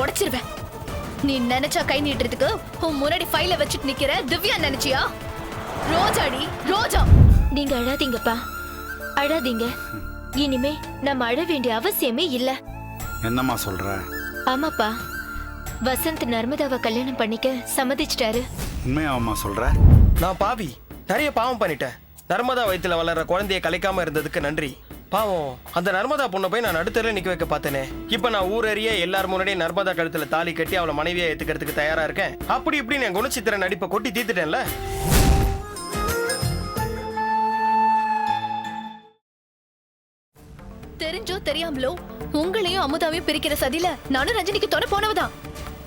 உடைச்சிருவேன். நீ நினைச்சா கை நீட்டுறதுக்கு உன் முன்னாடி ஃபைல வச்சுட்டு நிக்கிற திவ்யா நினைச்சியா? ரோஜாடி ரோஜா. நீங்க அழாதீங்கப்பா, அழாதீங்க. இனிமே நம்ம அழ வேண்டிய அவசியமே இல்ல. என்னம்மா சொல்ற? ஆமாப்பா, வசந்த் நர்மதாவை கல்யாணம் பண்ணிக்க சம்மதிச்சிட்டாரு. உண்மையாவம்மா சொல்ற? நான் பாவி, நிறைய பாவம் பண்ணிட்டேன். நர்மதா வயித்துல வளர்ற குழந்தைய கலைக்காம இருந்ததுக்கு நன்றி. பாவம் அந்த நர்மதா பொண்ணை போய் நான் நடுத்தர நிக்க வைக்க பார்த்தேனே. இப்ப நான் ஊரறிய எல்லாரும் முன்னாடியே நர்மதா கழுத்துல தாலி கட்டி அவளை மனைவியா ஏத்துக்கிறதுக்கு தயாரா இருக்கேன். அப்படி இப்படி என் குணச்சித்திர நடிப்பை கொட்டி தீத்துட்டேன்ல. தெரிஞ்சோ தெரியாமலோ உங்களையும் அமுதாவையும் பிரிக்கிற சதியில நானும் ரஜினிக்கு தொட போனவதான்.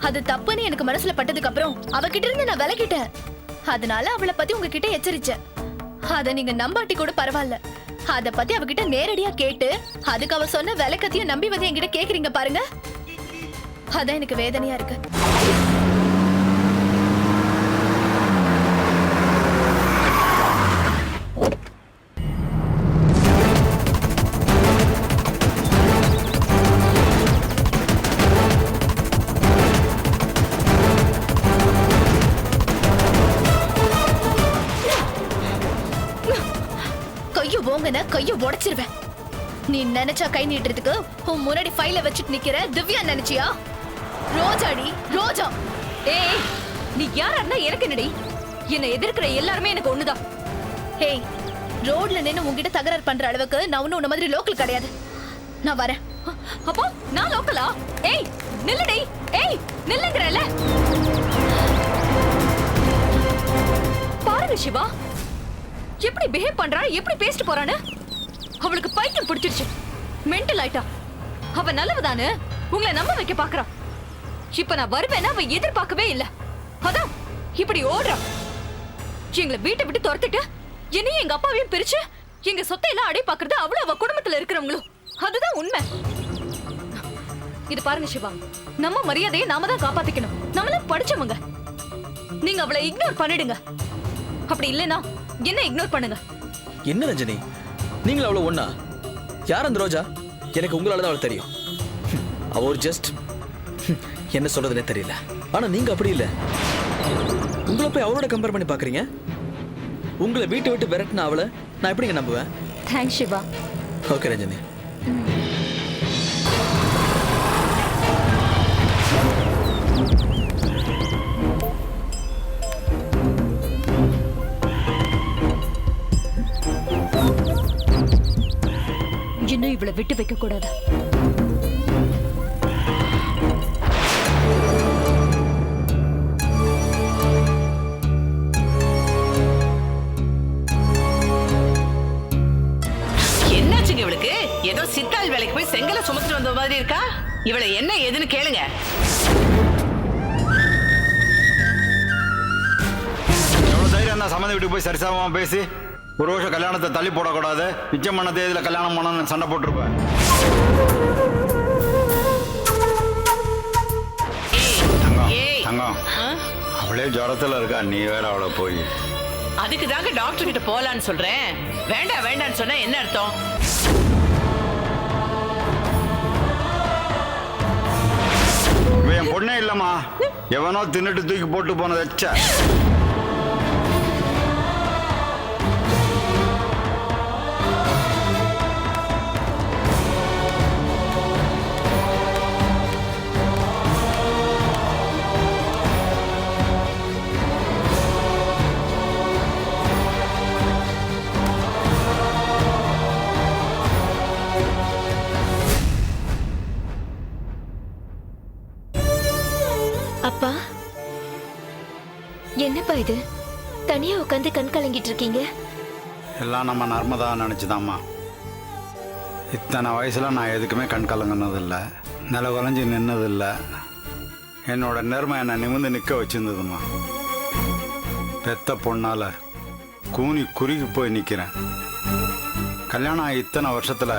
அது தப்புன்னு எனக்கு மனசுல பட்டதுக்கு அப்புறம் அவகிட்ட இருந்து நான் விலகிட்டேன். அதனால அவளை பத்தி உங்ககிட்ட எச்சரிச்சேன். அத நீங்க நம்பாட்டி கூட பரவாயில்ல. அத பத்தி அவகிட்ட நேரடியா கேட்டு அதுக்கு அவ சொன்ன விளக்கத்தையும் நம்பி வந்து என்கிட்ட கேக்குறீங்க பாருங்க. அதான் எனக்கு வேதனையா இருக்கு. கைய உடைச்சிருவேன். நீ நினைச்சா கை நீட்டுறதுக்கு உன் முன்னாடி ஃபைல வச்சுட்டு நிக்கிற திவ்யா நினைச்சியா? ரோஜாடி ரோஜா. ஏய், நீ யாரா எனக்கு என்னடி? என்ன எதிர்க்கிற எல்லாருமே எனக்கு ஒண்ணுதான். ஏய், ரோட்ல நின்னு உன்கிட்ட தகராறு பண்ற அளவுக்கு நான் ஒன்னும் உன்ன மாதிரி லோக்கல் கிடையாது. நான் வரேன். அப்போ நான் லோக்கலா? ஏய் நில்லுடி. ஏய் நில்லுங்கறல. பாருங்க சிவா, எப்படி பிஹேவ் பண்றா, எப்படி பேசிட்டு போறான்னு. அவளுக்கு பைத்தியம் பிடிச்சிருச்சு, மென்டல் ஆயிட்டா. அவ நல்லவதானே உங்களை நம்ப வைக்க பாக்குறா. இப்ப நான் வருவேன்னா அவ எதிர்பார்க்கவே இல்ல. அதான் இப்படி ஓடுறா. எங்களை வீட்டை விட்டு துரத்திட்டு என்னையும் எங்க அப்பாவையும் பிரிச்சு எங்க சொத்தை எல்லாம் அடை பாக்குறது அவ்வளவு அவ குடும்பத்துல இருக்கிறவங்களும். அதுதான் உண்மை. இது பாருங்க சிவா, நம்ம மரியாதையை நாம தான் காப்பாத்திக்கணும். நம்மள படிச்சவங்க. நீங்க அவளை இக்னோர் பண்ணிடுங்க. அப்படி இல்லைன்னா என்ன இக்னோர் பண்ணுங்க. என்ன ரஜினி, நீங்களும் அவ்வளவு ஒண்ணா? யார் அந்த ரோஜா? எனக்கு உங்களாலதான் அவளை தெரியும். அவ ஒரு ஜஸ்ட் என்ன சொல்றதுனே தெரியல. ஆனா நீங்க அப்படி இல்ல. உங்களை போய் அவளோட கம்பேர் பண்ணி பாக்குறீங்க. உங்களை வீட்டை விட்டு விரட்டின அவளை நான் எப்படிங்க நம்புவேன்? தேங்க்ஸ் சிவா. ஓகே ரஜினி. இன்னும் இவளை விட்டு வைக்க கூடாது. என்னாச்சுங்க இவளுக்கு? ஏதோ சித்தாள் வேலைக்கு போய் செங்கலை சுமத்துட்டு வந்த மாதிரி இருக்கா. இவளை என்ன ஏதுன்னு கேளுங்க. எவ்வளவு தைரியம் தான் சம்மந்தி வீட்டுக்கு போய் சரிசமமா பேசி ஒரு வருஷம் கல்யாணத்தை தள்ளி போடக்கூடாது, நிச்சயம் பண்ண தேதியில கல்யாணம் பண்ணணும்னு சண்டை போட்டிருப்பேன். தங்கம், அவளே ஜுரத்துல இருக்கா, நீ வேற அவளை போய். அதுக்கு தாங்க டாக்டர் கிட்ட போலான்னு சொல்றேன். வேண்டாம் வேண்டான்னு சொன்னா என்ன அர்த்தம்? என் பொண்ணே இல்லம்மா, எவனோ தின்னுட்டு தூக்கி போட்டு போனது எச்ச. அப்பா, என்னப்பா இது? தனியா உட்காந்து கண் கலங்கிட்டு இருக்கீங்க. எல்லாம் நம்ம நர்மதா நினைச்சுதாம்மா. இத்தனை வயசுல நான் எதுக்குமே கண் கலங்கினதில்லை, நில குலைஞ்சி நின்னதில்லை. என்னோட நேர்மை என்னை நிமிர்ந்து நிற்க வச்சிருந்ததுமா. பெத்த பொண்ணால கூனி குறுகி போய் நிற்கிறேன். கல்யாணம் ஆகி இத்தனை வருஷத்துல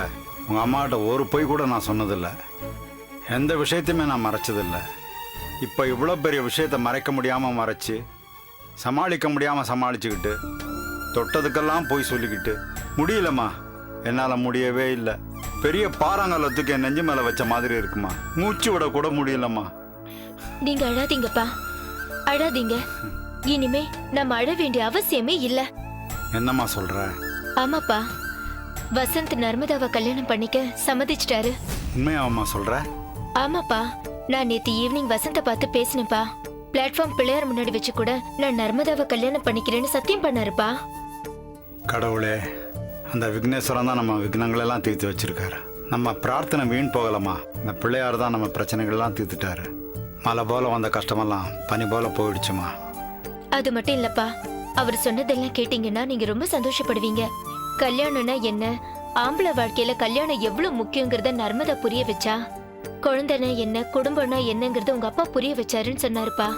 உங்கள் அம்மாகிட்ட ஒரு பொய் கூட நான் சொன்னதில்லை. எந்த விஷயத்தையுமே நான் மறைச்சதில்லை. இப்போ இவ்வளோ பெரிய விஷயத்தை மறைக்க முடியாமல் மறைச்சி, சமாளிக்க முடியாமல் சமாளிச்சுக்கிட்டு, தொட்டதுக்கெல்லாம் போய் சொல்லிக்கிட்டு முடியலம்மா. என்னால் முடியவே இல்லை. பெரிய பாறாங்கல்லத்துக்கு என் நெஞ்சு மேலே வச்ச மாதிரி இருக்குமா. மூச்சு விட கூட முடியலம்மா. நீங்க அழாதீங்கப்பா, அழாதீங்க. இனிமே நம்ம அழ வேண்டிய அவசியமே இல்ல. என்னம்மா சொல்ற? ஆமாப்பா, வசந்த் நர்மதாவை கல்யாணம் பண்ணிக்க சம்மதிச்சிட்டாரு. உண்மையாவம்மா சொல்ற? ஆமாப்பா, நான் நேத்து ஈவினிங் வசந்த பார்த்து பேசினேப்பா. பிளாட்ஃபார்ம் பிள்ளையார் முன்னாடி வச்சு கூட நான் நர்மதாவை கல்யாணம் பண்ணிக்கிறேன்னு சத்தியம் பண்ணாருப்பா. கடவுளே, அந்த விக்னேஸ்வரன் தான் நம்ம விக்னங்களெல்லாம் தீர்த்து வச்சிருக்காரு. நம்ம பிரார்த்தனை வீண் போகலம்மா. இந்த பிள்ளையார் தான் நம்ம பிரச்சனைகள்லாம் தீர்த்துட்டாரு. மழை போல வந்த கஷ்டமெல்லாம் பனி போல போயிடுச்சுமா. அது மட்டும் இல்லப்பா, அவர் சொன்னதெல்லாம் கேட்டீங்கன்னா நீங்க ரொம்ப சந்தோஷப்படுவீங்க. கல்யாணம்னா என்ன, ஆம்பளை வாழ்க்கையில கல்யாணம் எவ்வளவு முக்கியங்கிறத நர்மதா புரிய வச்சா. குழந்தைனா என்ன, குடும்பம்னா என்னங்கறத உங்க அப்பா புரிய வச்சாருன்னு சொன்னாருப்பா.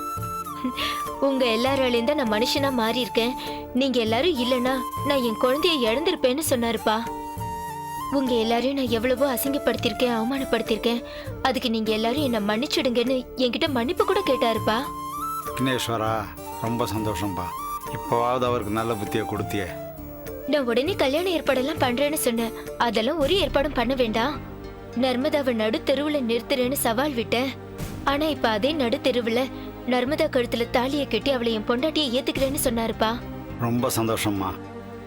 உங்க எல்லாராலையும் தான் நான் மனுஷனா மாறி இருக்கேன். நீங்க எல்லாரும் இல்லைன்னா நான் என் குழந்தைய இழந்திருப்பேன்னு சொன்னாருப்பா. உங்க எல்லாரையும் நான் எவ்வளவோ அசிங்கப்படுத்திருக்கேன், அவமானப்படுத்திருக்கேன். அதுக்கு நீங்க எல்லாரும் என்ன மன்னிச்சிடுங்கன்னு என்கிட்ட மன்னிப்பு கூட கேட்டாருப்பா. விக்னேஸ்வரா, ரொம்ப சந்தோஷம்பா. இப்போவாவது அவருக்கு நல்ல புத்தியை கொடுத்தியே. நான் உடனே கல்யாண ஏற்பாடெல்லாம் பண்றேன்னு சொன்னேன். அதெல்லாம் ஒரு ஏற்பாடும் பண்ண வேண்டாம். நர்மதாவை நடு தெருவுல நிறுத்துறேன்னு சவால் விட்டேன். ஆனா இப்ப அதே நடு தெருவுல நர்மதா கழுத்துல தாலியை கட்டி அவளை என் பொண்டாட்டியை ஏத்துக்கிறேன்னு சொன்னாருப்பா. ரொம்ப சந்தோஷம்மா.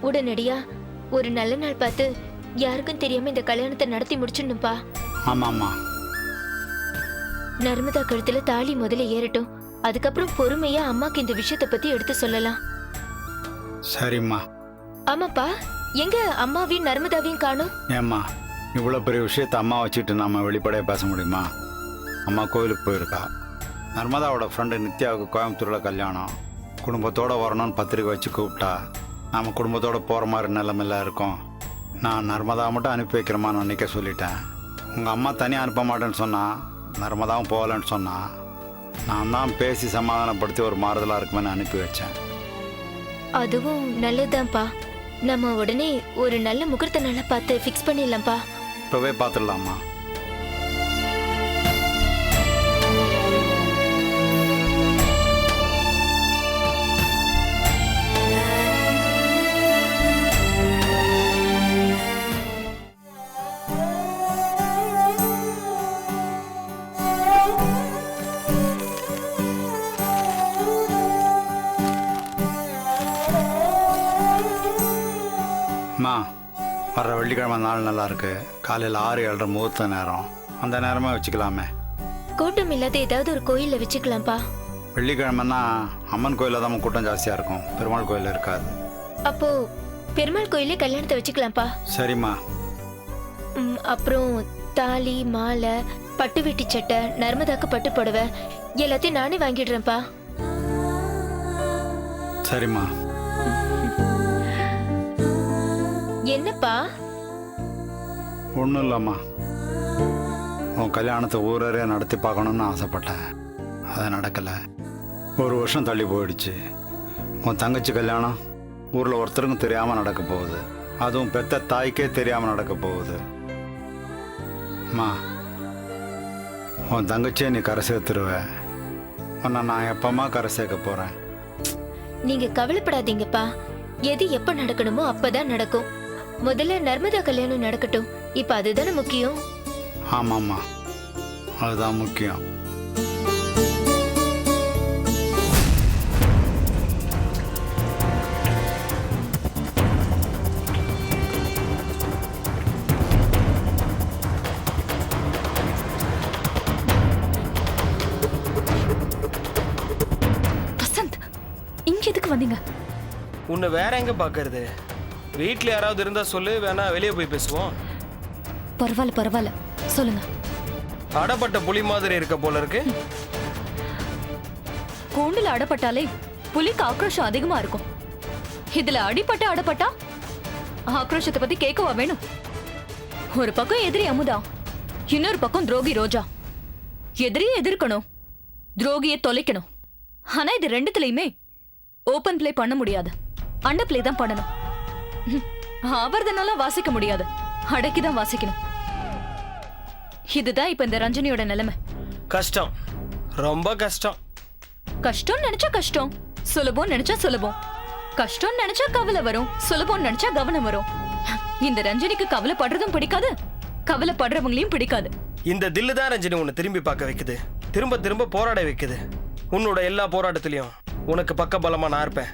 உடனடியா ஒரு நல்ல நாள் பார்த்து யாருக்கும் தெரியாம இந்த கல்யாணத்தை நடத்தி முடிச்சிடணும்பா. ஆமாம்மா. நர்மதா கழுத்துல தாலி முதல்ல ஏறட்டும், அதுக்கப்புறம் பொறுமையா அம்மாக்கு இந்த விஷயத்தை பத்தி எடுத்து சொல்லலாம். சரிம்மா. ஆமாப்பா, எங்க அம்மாவையும் நர்மதாவையும் காணும்? ஏம்மா, இவ்வளோ பெரிய விஷயத்த அம்மா வச்சுட்டு நம்ம வெளிப்படையாக பேச முடியுமா? அம்மா கோயிலுக்கு போயிருக்கா. நர்மதாவோட ஃப்ரெண்டு நித்யாவுக்கு கோயம்புத்தூரில் கல்யாணம். குடும்பத்தோடு வரணும்னு பத்திரிக்கை வச்சு கூப்பிட்டா. நம்ம குடும்பத்தோடு போகிற மாதிரி நிலைமையில இருக்கோம். நான் நர்மதா மட்டும் அனுப்பி வைக்கிறேம்மான்னு அன்றைக்கே சொல்லிட்டேன். உங்கள் அம்மா தனியாக அனுப்ப மாட்டேன்னு சொன்னா, நர்மதாவும் போகலன்னு சொன்னா. நான் தான் பேசி சமாதானப்படுத்தி ஒரு மாறுதலாக இருக்குமே அனுப்பி வச்சேன். அதுவும் நல்லதுதான்ப்பா. நம்ம உடனே ஒரு நல்ல முகூர்த்த நாளா பார்த்து ஃபிக்ஸ் பண்ணிடலாம்ப்பா. இப்போவே பார்த்துடலாம்மா. அம்மா, வர்ற வெள்ளிக்கிழமை நாள் நல்லா இருக்கு. காலையில் 6-7:30 முகூர்த்த நேரம். அந்த நேரமே வச்சுக்கலாமே. கூட்டம் இல்லாத ஏதாவது ஒரு கோயில்ல வச்சுக்கலாம்ப்பா. வெள்ளிக்கிழமைன்னா அம்மன் கோயிலில் தான் கூட்டம் ஜாஸ்தியாக இருக்கும். பெருமாள் கோயில் இருக்காது. அப்போ பெருமாள் கோயிலே கல்யாணத்தை வச்சுக்கலாம்ப்பா. சரிம்மா. அப்புறம் தாலி, மாலை, பட்டு வெட்டி சட்டை, நர்மதாக்கு பட்டு புடவை எல்லாத்தையும் நானே வாங்கிடுறேன்ப்பா. சரிம்மா. என்னப்பா? ஒன்றும் இல்லைம்மா. உன் கல்யாணத்தை ஊரே நடத்தி பார்க்கணுன்னு ஆசைப்பட்டேன். அது நடக்கலை. 1 வருஷம் தள்ளி போயிடுச்சு. உன் தங்கச்சி கல்யாணம் ஊரில் ஒருத்தருக்கும் தெரியாமல் நடக்க போகுது. அதுவும் பெத்த தாய்க்கே தெரியாமல் நடக்க போகுது. அம்மா, உன் தங்கச்சியை நீ கரை சேர்த்துருவ. உன்னை நான் எப்பமா கரை சேர்க்க போகிறேன்? நீங்க கவலைப்படாதீங்கப்பா. எது எப்ப நடக்கணுமோ அப்பதான் நடக்கும். முதல்ல நர்மதா கல்யாணம் நடக்கட்டும். இப்ப அதுதானே முக்கியம். ஆமாம்மா, அதுதான் முக்கியம். வசந்த், இங்க எதுக்கு வந்தீங்க? உன்னை வேற எங்க பாக்குறது? வீட்ல யாராவது இருந்தா சொல்லு, வேணா வெளியே போய் பேசுவோம். பரவாயில்ல பரவாயில்ல, சொல்லுங்க. அடப்பட்ட புலி மாதிரி இருக்க போல இருக்கு. கூண்டுல அடப்பட்டாலே புலிக்கு ஆக்ரோஷம் அதிகமா இருக்கும். இதுல அடிப்பட்ட அடப்பட்டா ஆக்ரோஷத்தை பத்தி கேட்கவா வேணும்? ஒரு பக்கம் எதிரி அமுதா, இன்னொரு பக்கம் துரோகி ரோஜா. எதிரியை எதிர்க்கணும், துரோகியை தொலைக்கணும். ஆனா இது ரெண்டுத்துலயுமே ஓபன் பிளே பண்ண முடியாது. அண்டர் பிளே தான் பண்ணணும். ஆவர்தனால வாசிக்க முடியாது, அடக்கிதான் வாசிக்கணும். இதுதான் இப்ப இந்த ரஞ்சனியோட நிலைமை. கஷ்டம், ரொம்ப கஷ்டம். கஷ்டம் நினைச்சா கஷ்டம், சுலபம் நினைச்சா சுலபம். கஷ்டம் நினைச்சா கவலை வரும், சுலபம் நினைச்சா கவனம் வரும். இந்த ரஞ்சனிக்கு கவலைப்படுறதும் பிடிக்காது, கவலைப்படுறவங்களையும் பிடிக்காது. இந்த தில்லு தான் ரஞ்சனி உன்னை திரும்பி பார்க்க வைக்குது. திரும்ப திரும்ப போராட வைக்குது. உன்னோட எல்லா போராட்டத்திலையும் உனக்கு பக்கபலமா நான் இருப்பேன்.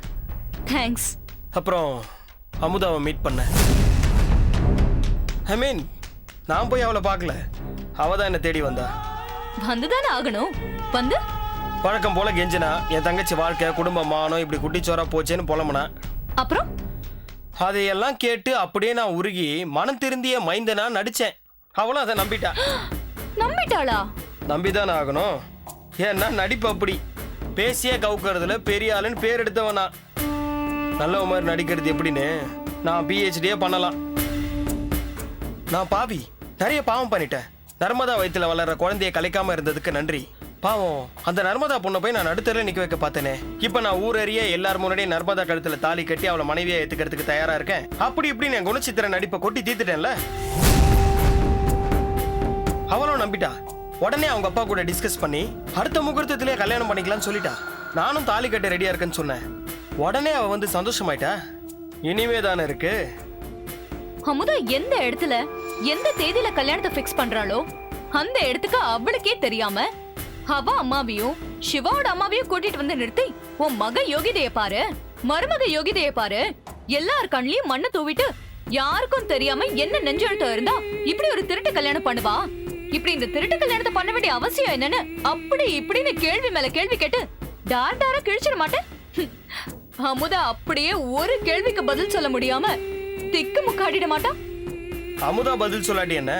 தேங்க்ஸ். அப்புறம் அமுதாவை மீட் பண்ண. ஐ மீன், நான் போய் அவளை பார்க்கல, அவ தான் என்னை தேடி வந்தா. வந்துதானே ஆகணும். வந்து வழக்கம் போல கெஞ்சினா, என் தங்கச்சி வாழ்க்கை குடும்பம் மானம் இப்படி குட்டிச்சோரா போச்சேன்னு புலம்புனா. அப்புறம் அதையெல்லாம் கேட்டு அப்படியே நான் உருகி மனம் திருந்திய மைந்தனா நடிச்சேன். அவளும் அதை நம்பிட்டா. நம்பிட்டாளா? நம்பிதான் ஆகணும். ஏன்னா நடிப்பு அப்படி. பேசியே கவுக்கிறதுல பெரிய ஆளுன்னு பேர் எடுத்தவனா. நல்ல மாதிரி நடிக்கிறது எப்படின்னு நான் பிஹெச்டியே பண்ணலாம். நான் பாவி, நிறைய பாவம் பண்ணிட்டேன். நர்மதா வயித்துல வளர்ற குழந்தைய கலைக்காம இருந்ததுக்கு நன்றி. பாவம் அந்த நர்மதா பொண்ணை போய் நான் நடுத்தர நிக்க வைக்க பார்த்தேனே. இப்ப நான் ஊரறிய எல்லார் முன்னாடியே நர்மதா கழுத்துல தாலி கட்டி அவளை மனைவியை ஏத்துக்கிறதுக்கு தயாரா இருக்கேன். அப்படி இப்படி என் குணச்சித்திர நடிப்பை கொட்டி தீர்த்துட்டேன்ல. அவளும் நம்பிட்டா. உடனே அவங்க அப்பா கூட டிஸ்கஸ் பண்ணி அடுத்த முகூர்த்தத்திலே கல்யாணம் பண்ணிக்கலாம்னு சொல்லிட்டா. நானும் தாலி கட்ட ரெடியா இருக்கேன்னு சொன்னேன். உடனே அவ வந்து சந்தோஷமாயிட்டா. இனிமே தானே இருக்கு. அமுதா எந்த இடத்துல எந்த தேதியில கல்யாணத்தை ஃபிக்ஸ் பண்றாளோ அந்த இடத்துக்கு அவளுக்கே தெரியாம அவ அம்மாவையும் சிவாவோட அம்மாவையும் கூட்டிட்டு வந்து நிறுத்தி, உன் மக யோகிதைய பாரு, மருமக யோகிதைய பாரு, எல்லார் கண்ணிலையும் மண்ணை தூவிட்டு யாருக்கும் தெரியாம என்ன நெஞ்செழுத்தம் இருந்தா இப்படி ஒரு திருட்டு கல்யாணம் பண்ணுவா. இப்படி இந்த திருட்டு கல்யாணத்தை பண்ண வேண்டிய அவசியம் என்னன்னு அப்படி இப்படின்னு கேள்வி மேல கேள்வி கேட்டு டாரா கிழிச்சிட மாட்டேன். அமுதா அப்படியே ஒரு கேள்விக்கு பதில் சொல்ல முடியாம திக்கு முக்காடிட மாட்டா. அமுதா பதில் சொல்லாட்டி என்ன?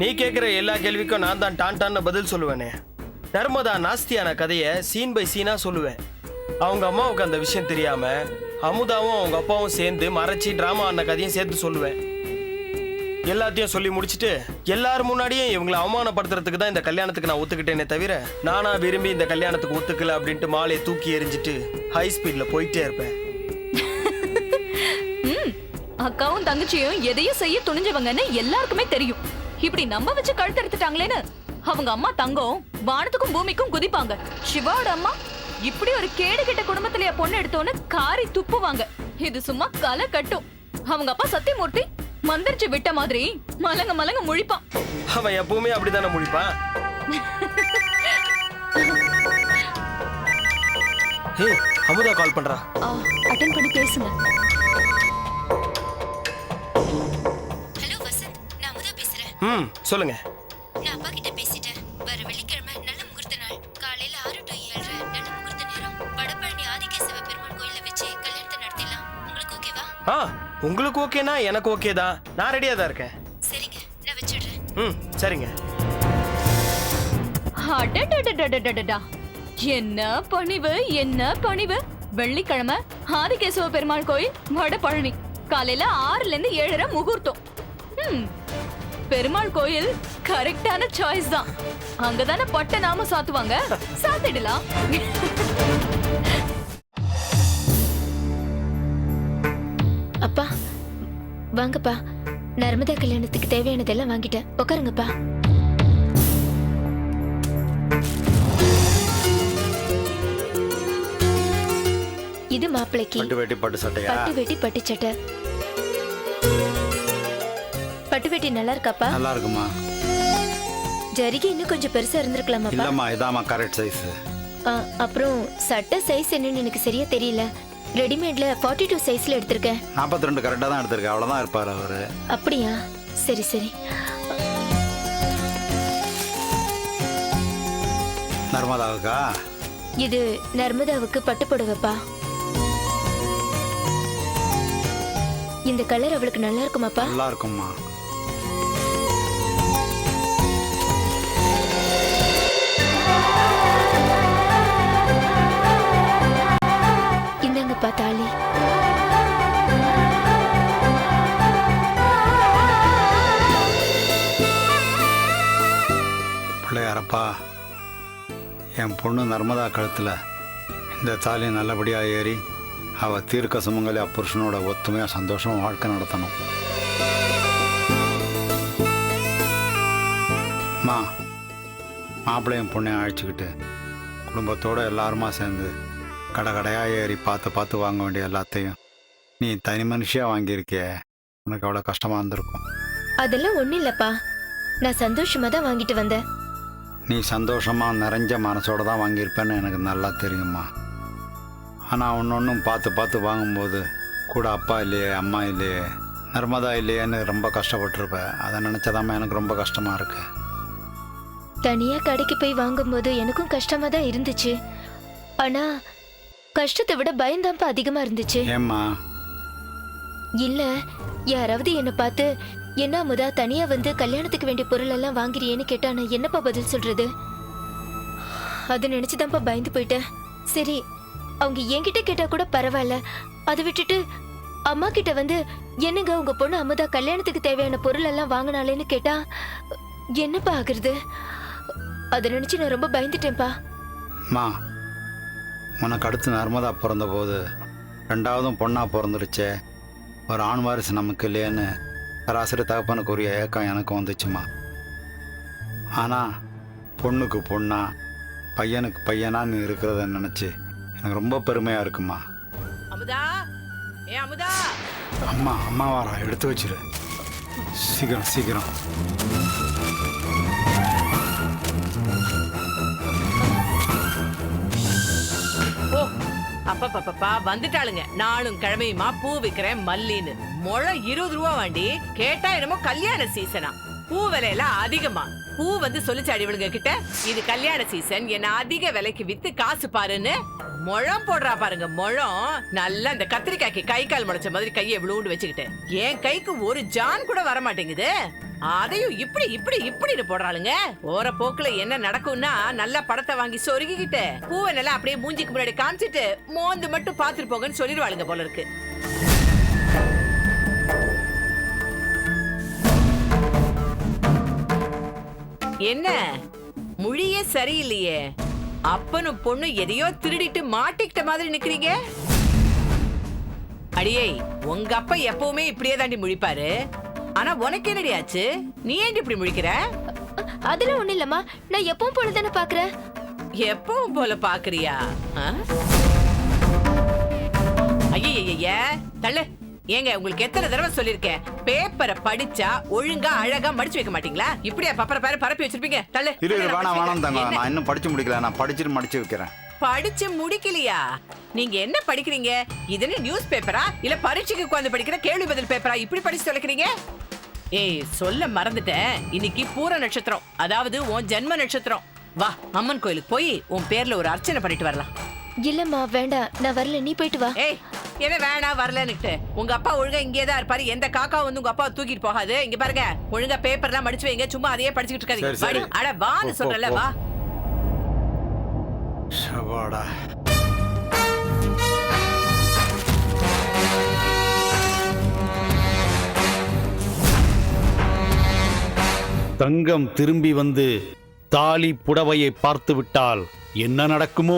நீ கேட்கிற எல்லா கேள்விக்கும் நான் தான் டான் பதில் சொல்லுவேனே. நர்மதா நாஸ்தியான கதையை சீன் பை சீனா சொல்லுவேன். அவங்க அம்மாவுக்கு அந்த விஷயம் தெரியாம அமுதாவும் அவங்க அப்பாவும் சேர்ந்து மறைச்சி டிராமா ஆன கதையும் சேர்த்து சொல்லுவேன். எல்லாத்தையும் சொல்லி முடிச்சுட்டு எல்லாரும் முன்னாடியும் இவங்களை அவமானப்படுத்துறதுக்கு தான் இந்த கல்யாணத்துக்கு நான் ஒத்துக்கிட்டேனே தவிர நானா விரும்பி இந்த கல்யாணத்துக்கு ஒத்துக்கல அப்படின்ட்டு மாலையை தூக்கி எறிஞ்சிட்டு ஹை ஸ்பீட்ல போயிட்டே இருப்பேன். அக்காவும் தங்கச்சியும் எதையும் செய்ய துணிஞ்சவங்கன்னு எல்லாருக்குமே தெரியும். இப்படி நம்ப வச்சு கழுத்தெடுத்துட்டாங்களேன்னு அவங்க அம்மா தங்கம் வானத்துக்கும் பூமிக்கும் குதிப்பாங்க. சிவாவோட அம்மா இப்படி ஒரு கேடு கெட்ட குடும்பத்திலேயே பொண்ணு எடுத்தோன்னு காரி துப்புவாங்க. இது சும்மா களை கட்டும். அவங்க அப்பா சத்தியமூர்த்தி மந்திரிச்சு விட்ட மாதிரி மலங்க மலங்க முழிப்பான். அவன் எப்பவுமே அப்படித்தானே முழிப்பான். ஏய், அமுதா கால் பண்றா. அட்டெண்ட் பண்ணி பேசுங்க. ஹலோ வசந்த், நான் அமுதா பேசுறேன். சொல்லுங்க. நான் அப்பா கிட்ட பேசிட்டேன். வர வெள்ளிக்கிழமை நல்ல முகூர்த்த நாள். காலையில 6 to 7 நல்ல முகூர்த்த நேரம். வடபழனி ஆதிகேசவ பெருமாள் கோயில்ல வச்சு கல்யாணத்தை நடத்திடலாம். உங்களுக்கு ஓகேவா? உங்களுக்கு ஓகேனா எனக்கு ஓகே தான். நான் ரெடியா தான் இருக்கேன். சரிங்க, நான் வச்சிடுறேன். சரிங்க. அடடடடடடடா. என்ன பணிவு, என்ன பணிவு. வெள்ளிக்கிழமை ஆதிகேசவ பெருமாள் கோயில் வடபழனி காலையில 6ல இருந்து 7:30 முகூர்த்தம். பெருமாள் கோயில் கரெக்டான சாய்ஸ் தான். அங்கதானே பட்ட நாம சாத்துவாங்க. சாத்திடலாம். அப்பா வாங்கப்பா, நர்மதா கல்யாணத்துக்கு தேவையானதெல்லாம் வாங்கிட்டேன். உட்காருங்கப்பா. இது மாப்பிளைக்கு பட்டு வேட்டி பட்டு சட்டையா? பட்டு வேட்டி பட்டு சட்டை. பட்டு வேட்டி நல்லா இருக்காப்பா? நல்லா இருக்குமா. ஜரிகை இன்னும் கொஞ்சம் பெருசா இருந்திருக்கலாமாப்பா? இல்லம்மா, இதாம்மா கரெக்ட் சைஸ். அப்புறம் சட்டை சைஸ் என்னன்னு எனக்கு சரியா தெரியல. ரெடிமேட்ல 42 சைஸ்ல எடுத்திருக்கேன். 42 கரெக்டா தான் எடுத்திருக்கேன். அவ்வளவுதான் இருப்பாரு அவரு. அப்படியா? சரி சரி. நர்மதாவுக்கா? இது நர்மதாவுக்கு பட்டு புடவைப்பா. இந்த கலர் அவளுக்கு நல்லா இருக்குமாப்பா? நல்லா இருக்கும்மா. இந்தாங்கப்பா தாலி. பிள்ளையாரப்பா, என் பொண்ணு நர்மதா கழுத்துல இந்த தாலி நல்லபடியா ஏறி அவ தீர்க்க சுமங்கலி புருஷனோட ஒத்துமையா சந்தோஷமா வாழ்க்கை நடத்தணும். மாப்பிள்ளையும் பொண்ணையும் அழைச்சிக்கிட்டு குடும்பத்தோட எல்லாருமா சேர்ந்து கடையா ஏறி பார்த்து வாங்க வேண்டிய எல்லாத்தையும் நீ தனி மனுஷியா வாங்கியிருக்கிய. உனக்கு அவ்வளோ கஷ்டமா இருந்திருக்கும். அதெல்லாம் ஒண்ணும் இல்லப்பா, நான் சந்தோஷமா தான் வாங்கிட்டு வந்தேன். நீ சந்தோஷமாக நிறைஞ்ச மனசோட தான் வாங்கியிருப்பேன்னு எனக்கு நல்லா தெரியும்மா. ஆனால் ஒன்றொன்றும் பார்த்து பார்த்து வாங்கும்போது கூட அப்பா இல்லையே, அம்மா இல்லையே, நர்மதா இல்லையேன்னு ரொம்ப கஷ்டப்பட்டிருப்பேன். அதை நினச்சதாம்மா எனக்கு ரொம்ப கஷ்டமாக இருக்கு. தனியா கடைக்கு போய் வாங்கும்போது எனக்கும் கஷ்டமா தான் இருந்துச்சு. ஆனா கஷ்டத்தை விட பயந்தாப்பா அதிகமா இருந்துச்சு. ஏம்மா? இல்ல, யாராவது என்ன பார்த்து என்ன அமுதா தனியா வந்து கல்யாணத்துக்கு வேண்டிய பொருள் எல்லாம் வாங்குறியேன்னு கேட்டா நான் என்னப்பா பதில் சொல்றது? அதை நினைச்சுதான்ப்பா பயந்து போயிட்டேன். சரி, அவங்க என்கிட்ட கேட்டா கூட பரவாயில்ல, அதை விட்டுட்டு அம்மா கிட்ட வந்து என்னங்க உங்க பொண்ணு அமுதா கல்யாணத்துக்கு தேவையான பொருள் எல்லாம் வாங்கினாலேன்னு கேட்டா என்னப்பா ஆகுறது? அதை நினைச்சு நான் ரொம்ப பயந்துட்டேன்ப்பா. அம்மா, உனக்கு அடுத்து நர்மதா பிறந்தபோது 2வதும் பொண்ணாக பிறந்துருச்சே, ஒரு ஆண் வாரிசு நமக்கு இல்லையேன்னு சராசரி தகப்பனுக்குரிய ஏக்கம் எனக்கு வந்துச்சுமா. ஆனால் பொண்ணுக்கு பொண்ணா பையனுக்கு பையனா நீ இருக்கிறத நினச்சி எனக்கு ரொம்ப பெருமையாக இருக்குமா. அமுதா, ஏ அமுதா, அம்மா அம்மா வாரா, எடுத்து வச்சிரு சீக்கிரம் சீக்கிரம். ஓ அப்பப்பா வந்துட்டாளுங்க. நானும் கிழமையுமா பூ விக்கிறேன் மல்லின்னு. முழம் 20 ரூபா வாண்டி கேட்டா என்னமோ கல்யாண சீசனா. பூ விலையெல்லாம் அதிகமா. பூ வந்து சொல்லிச்சாடி இவளுங்க கிட்ட, இது கல்யாண சீசன், என்ன அதிக விலைக்கு வித்து காசு பாருன்னு. முழம் போடுறா பாருங்க, முழம். நல்லா இந்த கத்திரிக்காய்க்கு கை கால் முளைச்ச மாதிரி கையை எவ்வளவு வச்சுக்கிட்டு என் கைக்கு ஒரு ஜான் கூட வர மாட்டேங்குது. அதையும் இப்படி இப்படி இப்படின்னு போடுறாளுங்க. ஓர போக்குல என்ன நடக்கும்னா, நல்ல படத்தை வாங்கி சொருகிக்கிட்டு பூவை நல்லா அப்படியே மூஞ்சிக்கு முன்னாடி காமிச்சிட்டு மோந்து மட்டும் பாத்துட்டு போங்கன்னு சொல்லிடுவாளுங்க போல இருக்கு. என்ன மொழியே சரியில்லையே. அப்பனும் பொண்ணு எதையோ திருடிட்டு மாட்டிக்கிட்ட மாதிரி நிக்கிறீங்க. அடியே, உங்க அப்பா எப்பவுமே இப்படியே தாண்டி முழிப்பாரு. ஆனா உனக்கு என்னடி ஆச்சு? நீ ஏன் இப்படி முழிக்கிற? அதெல்லாம் ஒண்ணு இல்லம்மா, நான் எப்பவும் போல தானே பாக்குறேன். எப்பவும் போல பாக்குறியா? ஐய தள்ளு. ஏங்க, உங்களுக்கு எத்தனை தடவை சொல்லிருக்கேன், பேப்பரை படிச்சா ஒழுங்கா அழகா மடிச்சு வைக்க மாட்டீங்களா? இப்படியா பப்பர பேர பரப்பி வச்சிருப்பீங்க? தள்ளு. வேணாம் தாங்க, நான் இன்னும் படிச்சு முடிக்கல. நான் படிச்சுட்டு மடிச்சு வைக்கிறேன். படிச்சு முடிக்கலையா? நீங்க என்ன படிக்கிறீங்க? இது நியூஸ் பேப்பரா இல்ல பரீட்சைக்கு உட்கார்ந்து படிக்கிற கேள்வி பதில் பேப்பரா? இப்படி படிச்சு தொலைக்கிறீங்க. ஏய், சொல்ல மறந்துட்டேன், இன்னைக்கு பூர நட்சத்திரம், அதாவது உன் ஜென்ம நட்சத்திரம். வா, அம்மன் கோயிலுக்கு போய் உன் பேர்ல ஒரு அர்ச்சனை பண்ணிட்டு வரலாம். இல்லம்மா வேண்டாம், நான் வரல, நீ போயிட்டு வா. ஏய், என்ன வேணா வரலன்னுட்டு? உங்க அப்பா ஒழுங்கா இங்கேதான் இருப்பாரு. எந்த காக்கா வந்து உங்க அப்பா தூக்கிட்டு போகாது. இங்க பாருங்க, ஒழுங்கா பேப்பர்லாம் மடிச்சு வைங்க. சும்மா அதையே படிச்சுக்கிட்டு இருக்காதீங்க. அட வான்னு சொல்றல, வா. சவாடா. தங்கம் திரும்பி வந்து தாலி புடவையை பார்த்து விட்டால் என்ன நடக்குமோ?